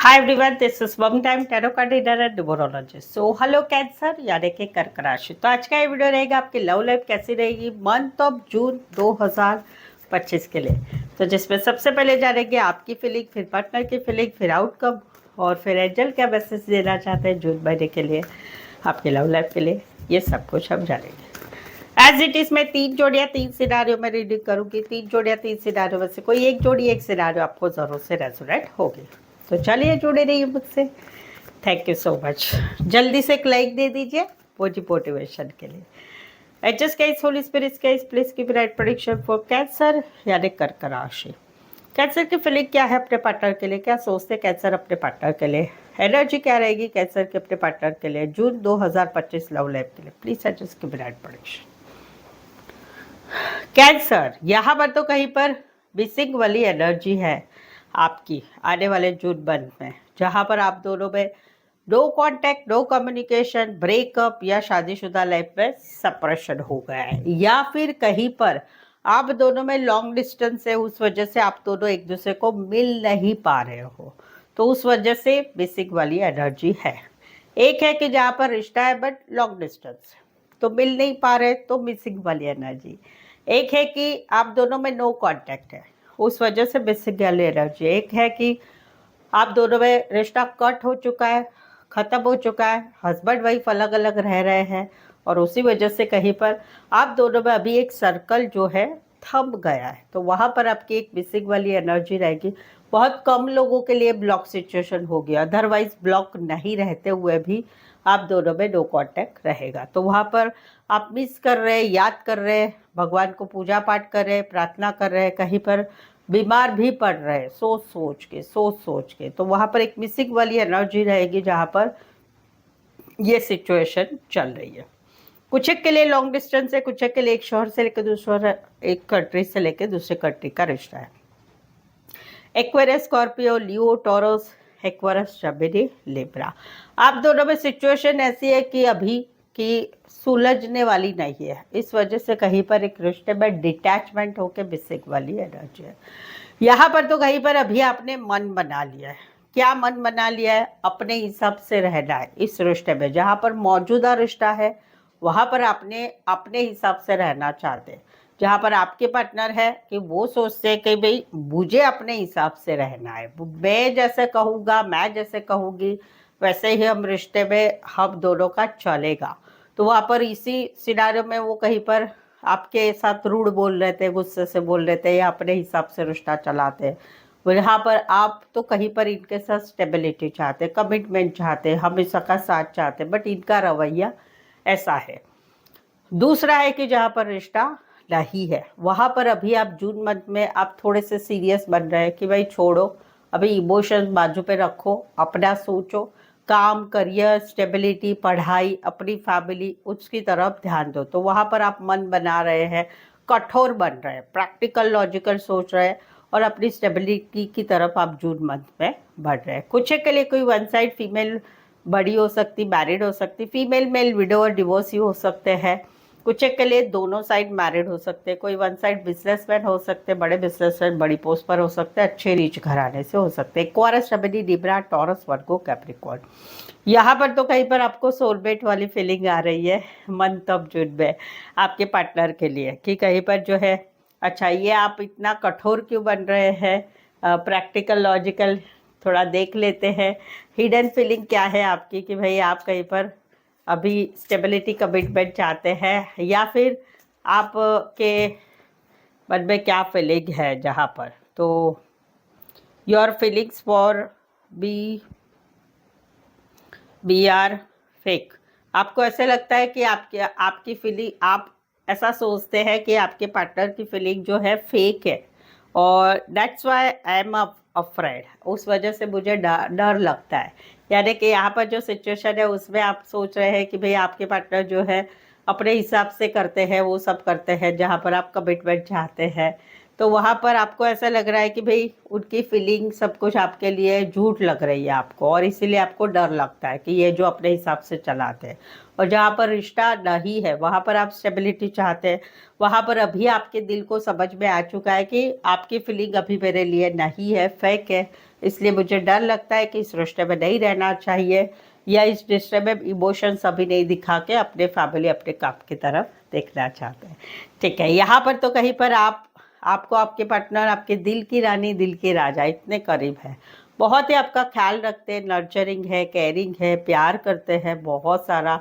Hi everyone, this is one time tarot card reader and numerologist. So hello cancer यानी कि कर्क राशि। तो आज का ये वीडियो रहेगा आपकी लव लाइफ कैसी रहेगी मंथ ऑफ जून 2025 के लिए। तो जिसमें सबसे पहले जानेंगे आपकी फीलिंग, फिर पार्टनर की फीलिंग, फिर आउटकम और फिर एंजल क्या मैसेज देना चाहते हैं जून महीने के लिए आपकी लव लाइफ के लिए, ये सब कुछ हम जानेंगे। एज इट इज मैं 3 जोड़ियाँ 3 सिनारियों में रीडिंग करूंगी। 3 जोड़ियाँ 3 सिनारियों में से कोई एक जोड़ी एक सिनारियो आपको जरूर से रेजोनेट होगी। तो चलिए जुड़े रहिए मुझसे। Thank you so much. जल्दी से एक लाइक दे दीजिए मोटिवेशन के लिए। Adjust guys, holy spirits guys, please give right prediction for cancer यानी कर्क राशि। कैंसर की फीलिंग क्या है अपने पार्टनर के लिए, क्या सोचते कैंसर अपने पार्टनर के लिए, एनर्जी क्या रहेगी कैंसर के अपने पार्टनर के लिए जून 2025 लव लाइफ के लिए। Please adjust give right prediction. Cancer, यहाँ पर तो कहीं पर मिसिंग वाली एनर्जी है आपकी आने वाले जून मंथ में, जहाँ पर आप दोनों में no contact, no communication, breakup या शादीशुदा लाइफ में सेपरेशन हो गया है, या फिर कहीं पर आप दोनों में लॉन्ग डिस्टेंस है, उस वजह से आप दोनों एक दूसरे को मिल नहीं पा रहे हो, तो उस वजह से मिसिंग वाली एनर्जी है। एक है कि जहाँ पर रिश्ता है बट लॉन्ग डिस्टेंस, तो मिल नहीं पा रहे, तो मिसिंग वाली एनर्जी। एक है कि आप दोनों में नो कांटेक्ट है, उस वजह से मिसिंग वाली एनर्जी। एक है कि आप दोनों में रिश्ता कट हो चुका है, ख़त्म हो चुका है, हस्बैंड वाइफ अलग अलग रह रहे हैं, और उसी वजह से कहीं पर आप दोनों में अभी एक सर्कल जो है थम गया है, तो वहाँ पर आपकी एक मिसिंग वाली एनर्जी रहेगी। बहुत कम लोगों के लिए ब्लॉक सिचुएशन हो गया, अदरवाइज ब्लॉक नहीं रहते हुए भी आप दोनों में नो कांटेक्ट रहेगा। तो वहाँ पर आप मिस कर रहे, याद कर रहे, भगवान को पूजा पाठ कर रहे, प्रार्थना कर रहे, कहीं पर बीमार भी पड़ रहे हैं सोच सोच के, तो वहाँ पर एक मिसिंग वाली एनर्जी रहेगी जहाँ पर ये सिचुएशन चल रही है। कुछ एक के लिए लॉन्ग डिस्टेंस है, कुछ एक के लिए एक शहर से लेकर दूसरा, एक कंट्री से लेकर दूसरे कंट्री का रिश्ता है। एक्वेरियस, स्कॉर्पियो, लियो, टॉरस, एक्वेरियस, जेमिनी, लिब्रा। आप दोनों में सिचुएशन ऐसी है कि अभी की सुलझने वाली नहीं है, इस वजह से कहीं पर एक रिश्ते में डिटैचमेंट होकर मिसिंग वाली एनर्जी है। यहाँ पर तो कहीं पर अभी आपने मन बना लिया है। क्या मन बना लिया है? अपने हिसाब से रहना है इस रिश्ते में, जहाँ पर मौजूदा रिश्ता है वहाँ पर आपने अपने हिसाब से रहना चाहते हैं। जहाँ पर आपके पार्टनर है कि वो सोचते हैं कि भाई मुझे अपने हिसाब से रहना है, मैं जैसे कहूँगा, मैं जैसे कहूँगी वैसे ही हम रिश्ते में हम दोनों का चलेगा। तो वहाँ पर इसी सिनारियो में वो कहीं पर आपके साथ रूड बोल रहे थे, गुस्से से बोल रहे थे, या अपने हिसाब से रिश्ता चलाते हैं। यहाँ पर आप तो कहीं पर इनके साथ स्टेबिलिटी चाहते, कमिटमेंट चाहते, हमेशा का साथ चाहते, बट इनका रवैया ऐसा है। दूसरा है कि जहाँ पर रिश्ता नहीं है, वहाँ पर अभी आप जून मंथ में आप थोड़े से सीरियस बन रहे हैं कि भाई छोड़ो, अभी इमोशंस बाजू पे रखो, अपना सोचो, काम, करियर, स्टेबिलिटी, पढ़ाई, अपनी फैमिली, उसकी तरफ ध्यान दो। तो वहाँ पर आप मन बना रहे हैं, कठोर बन रहे हैं, प्रैक्टिकल लॉजिकल सोच रहे हैं, और अपनी स्टेबिलिटी की तरफ आप जून मंथ में बढ़ रहे हैं। कुछ के लिए कोई वन साइड फीमेल बड़ी हो सकती, मैरिड हो सकती, फीमेल मेल विडो और डिवोर्सी हो सकते हैं। कुछ एक के लिए दोनों साइड मैरिड हो सकते हैं, कोई वन साइड बिजनेसमैन हो सकते हैं, बड़े बिजनेसमैन, बड़ी पोस्ट पर हो सकते हैं, अच्छे रीच घराने से हो सकते हैं। Aquarius, Gemini, Libra, taurus, Virgo, Capricorn. यहाँ पर तो कहीं पर आपको सोलमेट वाली फीलिंग आ रही है मंथ ऑफ जून में आपके पार्टनर के लिए, कि कहीं पर जो है अच्छा ये आप इतना कठोर क्यों बन रहे हैं, प्रैक्टिकल लॉजिकल थोड़ा देख लेते हैं। हिडन फीलिंग क्या है आपकी कि भाई आप कहीं पर अभी स्टेबिलिटी कमिटमेंट चाहते हैं, या फिर आप के मन में क्या फीलिंग है जहाँ पर। तो your feelings for be are fake. आपको ऐसे लगता है कि आपकी फीलिंग, आप ऐसा सोचते हैं कि आपके पार्टनर की फीलिंग जो है फेक है, और that's why I am afraid, उस वजह से मुझे डर लगता है। यानी कि यहाँ पर जो सिचुएशन है उसमें आप सोच रहे हैं कि भाई आपके पार्टनर जो है अपने हिसाब से करते हैं, वो सब करते हैं, जहाँ पर आप कमिटमेंट चाहते हैं। तो वहाँ पर आपको ऐसा लग रहा है कि भाई उनकी फीलिंग सब कुछ आपके लिए झूठ लग रही है आपको, और इसीलिए आपको डर लगता है कि ये जो अपने हिसाब से चलाते हैं। और जहाँ पर रिश्ता नहीं है वहाँ पर आप स्टेबिलिटी चाहते हैं, वहाँ पर अभी आपके दिल को समझ में आ चुका है कि आपकी फीलिंग अभी मेरे लिए नहीं है, फेक है, इसलिए मुझे डर लगता है कि इस रिश्ते में नहीं रहना चाहिए, या इस रिश्ते में इमोशंस अभी नहीं दिखा के अपने फैमिली अपने काम की तरफ देखना चाहते हैं। ठीक है, यहाँ पर तो कहीं पर आपको आपके पार्टनर आपके दिल की रानी दिल के राजा इतने करीब है, बहुत ही आपका ख्याल रखते हैं, नर्चरिंग है, केयरिंग है, प्यार करते हैं बहुत सारा,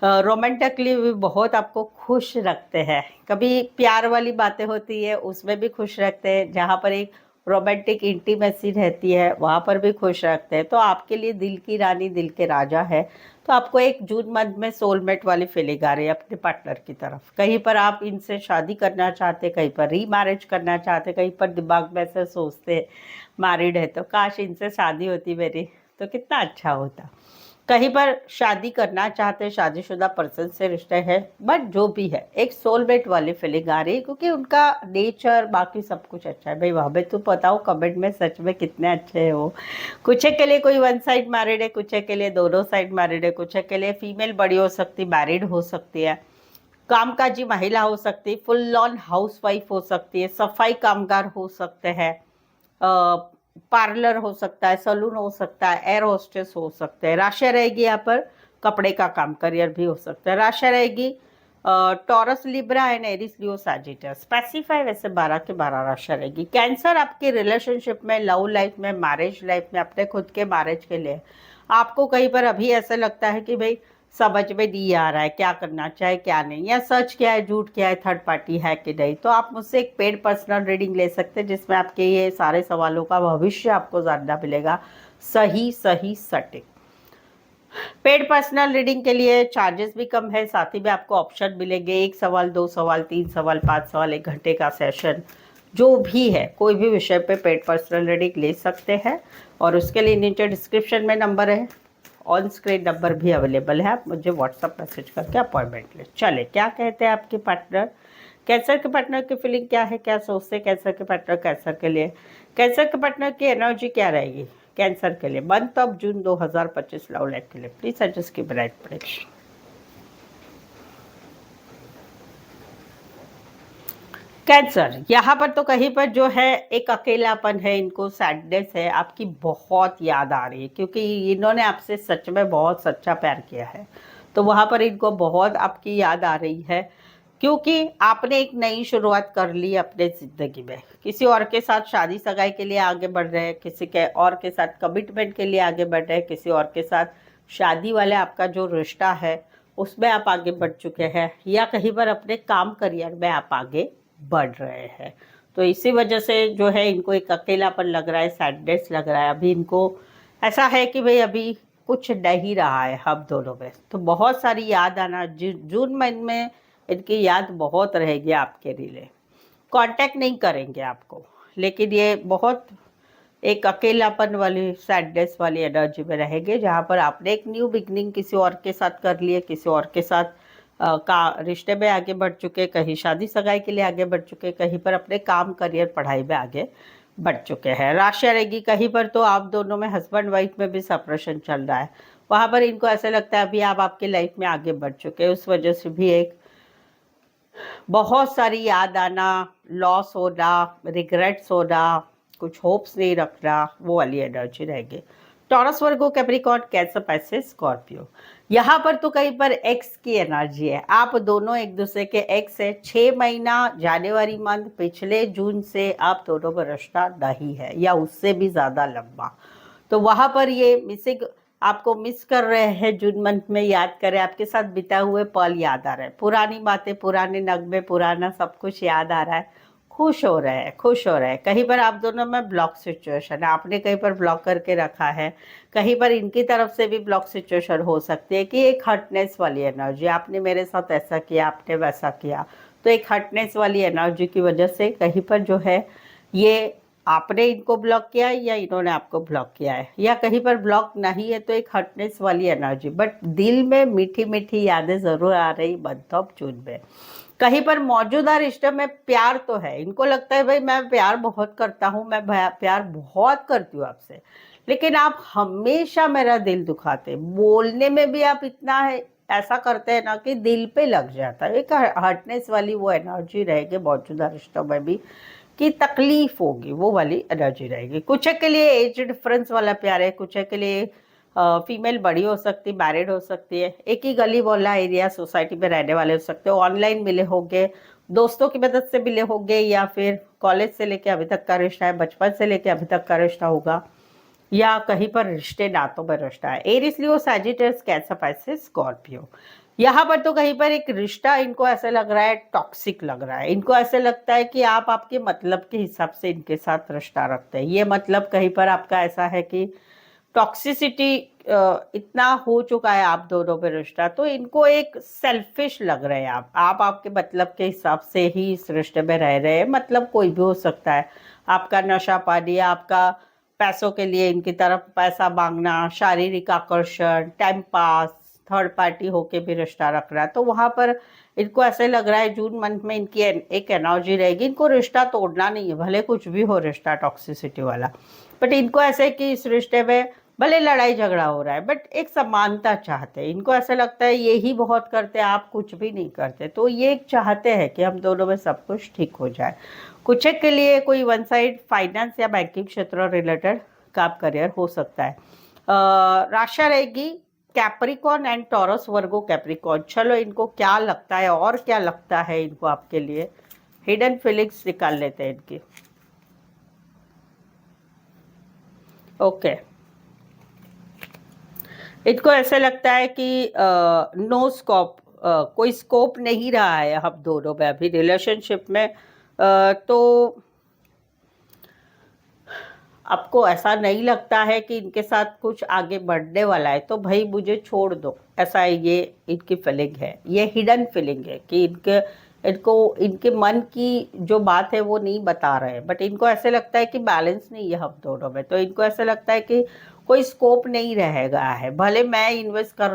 रोमांटिकली भी बहुत आपको खुश रखते हैं। कभी प्यार वाली बातें होती है उसमें भी खुश रखते हैं, जहाँ पर एक रोमांटिक इंटीमेसी रहती है वहाँ पर भी खुश रखते हैं। तो आपके लिए दिल की रानी दिल के राजा है। तो आपको एक जून मंथ में सोलमेट वाली फीलिंग आ रही है अपने पार्टनर की तरफ। कहीं पर आप इनसे शादी करना चाहते, कहीं पर रीमैरिज करना चाहते, कहीं पर दिमाग में ऐसे सोचते मैरिड है तो काश इनसे शादी होती मेरी तो कितना अच्छा होता। कहीं पर शादी करना चाहते, शादीशुदा पर्सन से रिश्ते हैं, बट जो भी है एक सोलमेट वाली फीलिंग आ रही है, क्योंकि उनका नेचर बाकी सब कुछ अच्छा है। भाई हमें तो बताओ कमेंट में सच में कितने अच्छे हैं वो। कुछ के लिए कोई वन साइड मैरिड है, कुछ के लिए दोनों साइड मैरिड है, कुछ के लिए फीमेल बड़ी हो सकती, मैरिड हो सकती है, कामकाजी महिला हो सकती, फुल ऑन हाउस वाइफ हो सकती है, सफाई कामगार हो सकते हैं, पार्लर हो सकता है, सलून हो सकता है, एयर होस्टेस हो सकते हैं। राशि रहेगी यहाँ पर कपड़े का काम, करियर भी हो सकता है। राशि रहेगी Taurus, Libra and Aries, Leo, Sagittarius. Specify वैसे 12 के 12 राशि रहेगी। कैंसर आपके रिलेशनशिप में, लव लाइफ में, मैरिज लाइफ में, अपने खुद के मैरिज के लिए आपको कहीं पर अभी ऐसा लगता है कि भाई समझ में नहीं आ रहा है क्या करना चाहिए क्या नहीं, या सच क्या है झूठ क्या है, थर्ड पार्टी है कि नहीं। तो आप मुझसे एक पेड पर्सनल रीडिंग ले सकते हैं, जिसमें आपके ये सारे सवालों का भविष्य आपको जानना मिलेगा सही सही सटीक। पेड पर्सनल रीडिंग के लिए चार्जेस भी कम है, साथ ही में आपको ऑप्शन मिलेंगे 1 सवाल, 2 सवाल, 3 सवाल, 5 सवाल, 1 घंटे का सेशन, जो भी है कोई भी विषय पे पेड पर्सनल रीडिंग ले सकते हैं। और उसके लिए नीचे डिस्क्रिप्शन में नंबर है, ऑन स्क्रीन नंबर भी अवेलेबल है, आप मुझे व्हाट्सअप मैसेज करके अपॉइंटमेंट ले। चले, क्या कहते हैं आपके पार्टनर, कैंसर के पार्टनर की फीलिंग क्या है, क्या सोचते हैं कैंसर के पार्टनर कैंसर के लिए, कैंसर के पार्टनर की एनर्जी क्या रहेगी कैंसर के लिए month of June 2025 love life के लिए। प्लीज सजेस्ट की ब्राइट प्रेडिक्शन। कैंसर, यहाँ पर तो कहीं पर जो है एक अकेलापन है, इनको सैडनेस है, आपकी बहुत याद आ रही है, क्योंकि इन्होंने आपसे सच में बहुत सच्चा प्यार किया है। तो वहाँ पर इनको बहुत आपकी याद आ रही है, क्योंकि आपने एक नई शुरुआत कर ली अपने ज़िंदगी में, किसी और के साथ शादी सगाई के लिए आगे बढ़ रहे हैं, किसी के और के साथ कमिटमेंट के लिए आगे बढ़ रहे हैं, किसी और के साथ शादी वाले आपका जो रिश्ता है उसमें आप आगे बढ़ चुके हैं, या कहीं पर अपने काम करियर में आप आगे बढ़ रहे हैं। तो इसी वजह से जो है इनको एक अकेलापन लग रहा है, सैडनेस लग रहा है। अभी इनको ऐसा है कि भाई अभी कुछ नहीं रहा है हम दोनों में। तो बहुत सारी याद आना, जून महीने में इनकी याद बहुत रहेगी आपके लिए। कांटेक्ट नहीं करेंगे आपको, लेकिन ये बहुत एक अकेलापन वाली सैडनेस वाली एनर्जी में रहेंगे, जहाँ पर आपने एक न्यू बिगनिंग किसी और के साथ कर लिए, किसी और के साथ का रिश्ते में आगे बढ़ चुके, कहीं शादी सगाई के लिए आगे बढ़ चुके, कहीं पर अपने काम करियर पढ़ाई में आगे बढ़ चुके हैं। राशि रहेगी कहीं पर तो आप दोनों में हस्बैंड वाइफ में भी सेपरेशन चल रहा है, वहाँ पर इनको ऐसा लगता है अभी आप आपकी लाइफ में आगे बढ़ चुके हैं, उस वजह से भी एक बहुत सारी याद आना, लॉस होना, रिग्रेट्स होना, कुछ होप्स नहीं रखना, वो वाली एनर्जी रहेगी। Taurus, Virgo, Capricorn, cancer, Pisces, Scorpio, यहाँ पर तो कहीं पर एक्स की एनर्जी है। आप दोनों एक दूसरे के एक्स है। 6 महीना जनवरी मंथ पिछले जून से आप दोनों का रिश्ता नहीं है, या उससे भी ज़्यादा लंबा। तो वहाँ पर ये मिसिंग आपको मिस कर रहे हैं, जून मंथ में याद करें, आपके साथ बिता हुए पल याद आ रहे हैं, पुरानी बातें, पुराने नगमे, पुराना सब कुछ याद आ रहा है, खुश हो रहे हैं, खुश हो रहे हैं। कहीं पर आप दोनों में ब्लॉक सिचुएशन है, आपने कहीं पर ब्लॉक करके रखा है, कहीं पर इनकी तरफ से भी ब्लॉक सिचुएशन हो सकती है कि एक हर्टनेस वाली एनर्जी, आपने मेरे साथ ऐसा किया, आपने वैसा किया, तो एक हर्टनेस वाली एनर्जी की वजह से कहीं पर जो है ये आपने इनको ब्लॉक किया है या इन्होंने आपको ब्लॉक किया है, या कहीं पर ब्लॉक नहीं है तो एक हर्टनेस वाली एनर्जी, बट दिल में मीठी मीठी यादें ज़रूर आ रही मंथ ऑफ जून में। कहीं पर मौजूदा रिश्ते में प्यार तो है, इनको लगता है भाई मैं प्यार बहुत करता हूँ, मैं प्यार बहुत करती हूँ आपसे, लेकिन आप हमेशा मेरा दिल दुखाते, बोलने में भी आप इतना है ऐसा करते हैं ना कि दिल पे लग जाता है। एक हर्टनेस वाली वो एनर्जी रहेगी मौजूदा रिश्तों में भी, कि तकलीफ होगी, वो वाली एनर्जी रहेगी। कुछ के लिए एज डिफरेंस वाला प्यार है, कुछ के लिए फीमेल बड़ी हो सकती, मैरिड हो सकती है, एक ही गली मोहल्ला एरिया सोसाइटी में रहने वाले हो सकते हो, ऑनलाइन मिले होंगे, दोस्तों की मदद से मिले होंगे, या फिर कॉलेज से लेके अभी तक का रिश्ता है, बचपन से लेके अभी तक का रिश्ता होगा, या कहीं पर रिश्ते नातों में रिश्ता है। Eris, Leo, सैजिटस, cancer, Pisces, Scorpio. यहाँ पर तो कहीं पर एक रिश्ता इनको ऐसे लग रहा है टॉक्सिक लग रहा है। इनको ऐसे लगता है कि आप आपके मतलब के हिसाब से इनके साथ रिश्ता रखते हैं। ये मतलब कहीं पर आपका ऐसा है कि टॉक्सिसिटी इतना हो चुका है आप दोनों में रिश्ता, तो इनको एक सेल्फिश लग रहे हैं आप आपके मतलब के हिसाब से ही इस रिश्ते में रह रहे हैं। मतलब कोई भी हो सकता है, आपका नशा पानी, आपका पैसों के लिए इनकी तरफ पैसा मांगना, शारीरिक आकर्षण, टाइम पास, थर्ड पार्टी होके भी रिश्ता रख रहा है। तो वहां पर इनको ऐसे लग रहा है जून मंथ में इनकी एक एनर्जी रहेगी, इनको रिश्ता तोड़ना नहीं है, भले कुछ भी हो रिश्ता टॉक्सिसिटी वाला, बट इनको ऐसे कि इस रिश्ते में भले लड़ाई झगड़ा हो रहा है बट एक समानता चाहते हैं। इनको ऐसा लगता है ये ही बहुत करते हैं, आप कुछ भी नहीं करते, तो ये चाहते हैं कि हम दोनों में सब कुछ ठीक हो जाए। कुछ एक के लिए कोई वन साइड फाइनेंस या बैंकिंग क्षेत्र रिलेटेड का करियर हो सकता है। राशि रहेगी Capricorn and taurus, Virgo, Capricorn. चलो इनको क्या लगता है और क्या लगता है इनको आपके लिए, हिडन फीलिंग्स निकाल लेते हैं इनकी। ओके, इनको ऐसे लगता है कि नो स्कोप, कोई स्कोप नहीं रहा है हम दोनों में अभी रिलेशनशिप में। तो आपको ऐसा नहीं लगता है कि इनके साथ कुछ आगे बढ़ने वाला है, तो भाई मुझे छोड़ दो, ऐसा ये इनकी फीलिंग है। ये हिडन फीलिंग है कि इनको इनके मन की जो बात है वो नहीं बता रहे हैं, बट इनको ऐसे लगता है कि बैलेंस नहीं है हम दोनों में। तो इनको ऐसा लगता है कि कोई स्कोप नहीं रहेगा है, भले मैं इन्वेस्ट कर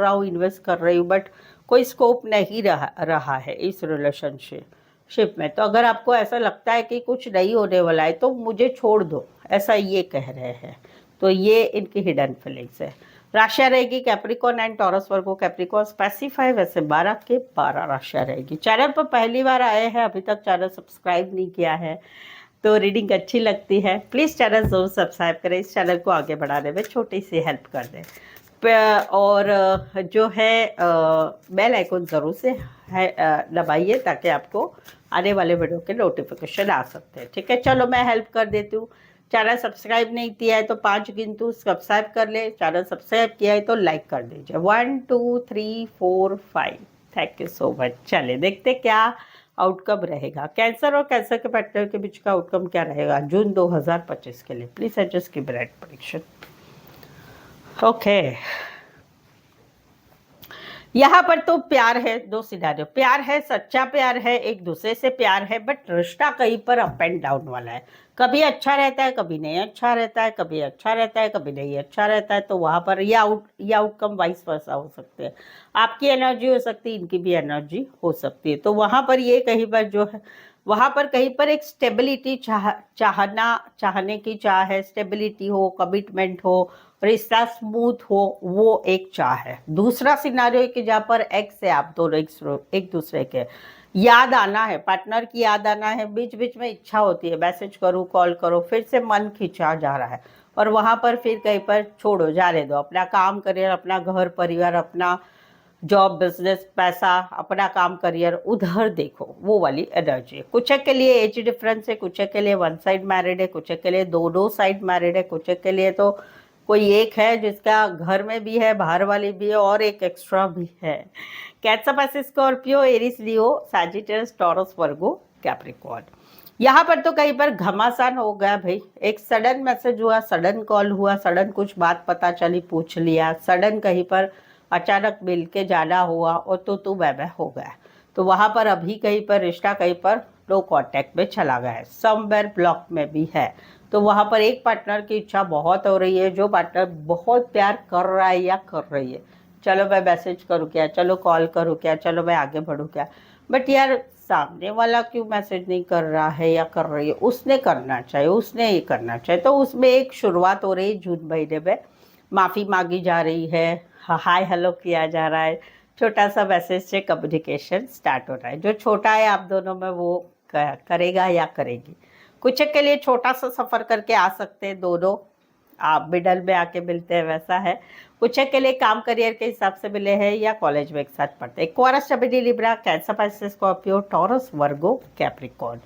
रही हूँ, बट कोई स्कोप नहीं रहा है इस रिलेशनशिप में। तो अगर आपको ऐसा लगता है कि कुछ नहीं होने वाला है तो मुझे छोड़ दो, ऐसा ये कह रहे हैं। तो ये इनकी हिडन फीलिंग्स है। राशियाँ रहेगी Capricorn and taurus, Virgo, Capricorn, specify वैसे 12 के 12 राशियाँ रहेगी। चैनल पर पहली बार आए हैं, अभी तक चैनल सब्सक्राइब नहीं किया है, तो रीडिंग अच्छी लगती है प्लीज़ चैनल ज़रूर सब्सक्राइब करें, इस चैनल को आगे बढ़ाने में छोटी सी हेल्प कर दें। और जो है बेल आइकन ज़रूर से है दबाइए ताकि आपको आने वाले वीडियो के नोटिफिकेशन आ सकते हैं। ठीक है, चलो मैं हेल्प कर देती हूँ। चैनल सब्सक्राइब नहीं किया है तो 5 गिनतू सब्सक्राइब कर ले, चैनल सब्सक्राइब किया है तो लाइक कर दीजिए। 1 2 3 4 5, थैंक यू सो मच। चले देखते क्या आउटकम रहेगा, कैंसर और कैंसर के पार्टनर के बीच का आउटकम क्या रहेगा जून 2025 के लिए। प्लीज एडजस्ट की ब्राइट प्रेडिक्शन। ओके, यहाँ पर तो प्यार है, दो सिनारियो, प्यार है, सच्चा प्यार है, एक दूसरे से प्यार है, बट रिश्ता कहीं पर अप एंड डाउन वाला है। कभी अच्छा रहता है, कभी नहीं अच्छा रहता है, कभी अच्छा रहता है, कभी नहीं अच्छा रहता है। तो वहां पर ये आउटकम वाइस वर्सा हो सकते हैं। आपकी एनर्जी हो सकती है, इनकी भी एनर्जी हो सकती है। तो वहां पर ये कहीं पर जो है, वहां पर कहीं पर एक स्टेबिलिटी चाहने की चाह है, स्टेबिलिटी हो, कमिटमेंट हो, रिश्ता स्मूथ हो, वो एक चाह है। दूसरा सिनारियो कि जहाँ पर एक्स है, आप दोनों एक दूसरे के याद आना है, पार्टनर की याद आना है, बीच बीच में इच्छा होती है मैसेज करूँ, कॉल करो, फिर से मन खिंचा जा रहा है, और वहां पर फिर कहीं पर छोड़ो, जाने दो, अपना काम करियर, अपना घर परिवार, अपना जॉब, बिजनेस, पैसा, अपना काम, करियर, उधर देखो, वो वाली एनर्जी है। कुछ के लिए एज डिफरेंस है, कुछ के लिए वन साइड मैरिड है, कुछ के लिए दो साइड मैरिड है, कुछ के लिए तो कोई एक है जिसका घर में भी है, बाहर वाली भी है, और एक एक्स्ट्रा भी है। Cancer, Pisces, Scorpio, Eris, Leo, सैजिटस, taurus, Virgo, Capricorn. यहाँ पर तो कहीं पर घमासान हो गया भाई, एक सडन मैसेज हुआ, सडन कॉल हुआ, सडन कुछ बात पता चली, पूछ लिया, सडन कहीं पर अचानक मिल के जाना हुआ और तो वह हो गया। तो वहाँ पर अभी कहीं पर रिश्ता कहीं पर लो कांटेक्ट में चला गया है, समवेयर ब्लॉक में भी है। तो वहाँ पर एक पार्टनर की इच्छा बहुत हो रही है, जो पार्टनर बहुत प्यार कर रहा है या कर रही है, चलो मैं मैसेज करूँ क्या, चलो कॉल करूँ क्या, चलो मैं आगे बढ़ूँ क्या, बट यार सामने वाला क्यों मैसेज नहीं कर रहा है या कर रही है, उसने करना चाहिए, उसने ये करना चाहिए। तो उसमें एक शुरुआत हो रही है जून महीने में, माफ़ी मांगी जा रही है, हाय हेलो किया जा रहा है, छोटा सा मैसेज से कम्युनिकेशन स्टार्ट हो रहा है। जो छोटा है आप दोनों में वो करेगा या करेगी, कुछ के लिए छोटा सा सफ़र करके आ सकते हैं, दोनों आप मिडल में आके मिलते हैं, वैसा है। कुछ के लिए काम करियर के हिसाब से मिले हैं या कॉलेज में एक साथ पढ़ते हैं। Aquarius, Gemini, Libra, Cancer, Pisces, Scorpio, Taurus, Virgo, Capricorn.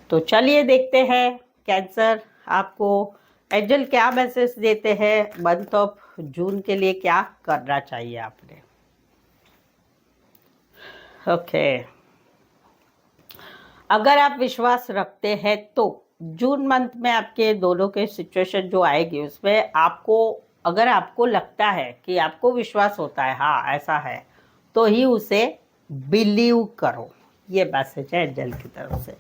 तो चलिए देखते हैं कैंसर आपको एंजल क्या मैसेज देते हैं मंथ ऑफ जून के लिए, क्या करना चाहिए आपने। ओके, अगर आप विश्वास रखते हैं तो जून मंथ में आपके दोनों के सिचुएशन जो आएगी उसमें आपको, अगर आपको लगता है कि आपको विश्वास होता है हाँ ऐसा है, तो ही उसे बिलीव करो। ये मैसेज है एंजल की तरफ से।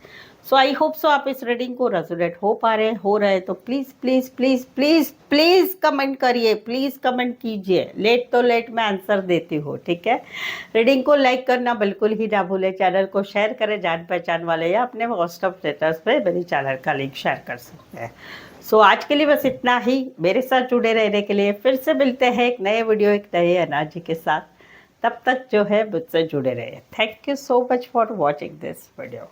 सो आई होप सो आप इस रीडिंग को रेजोनेट हो रहे तो please please please please please comment करिए, प्लीज़ कमेंट कीजिए। लेट तो लेट मैं आंसर देती हूँ, ठीक है। रीडिंग को लाइक करना बिल्कुल ही ना भूलें, चैनल को शेयर करें जान पहचान वाले, या अपने व्हाट्सअप स्टेटस पे मेरी चैनल का लिंक शेयर कर सकते हैं। सो आज के लिए बस इतना ही। मेरे साथ जुड़े रहने के लिए फिर से मिलते हैं एक नए वीडियो, एक नए एनर्जी के साथ। तब तक जो है मुझसे जुड़े रहिए। Thank you so much for watching this video.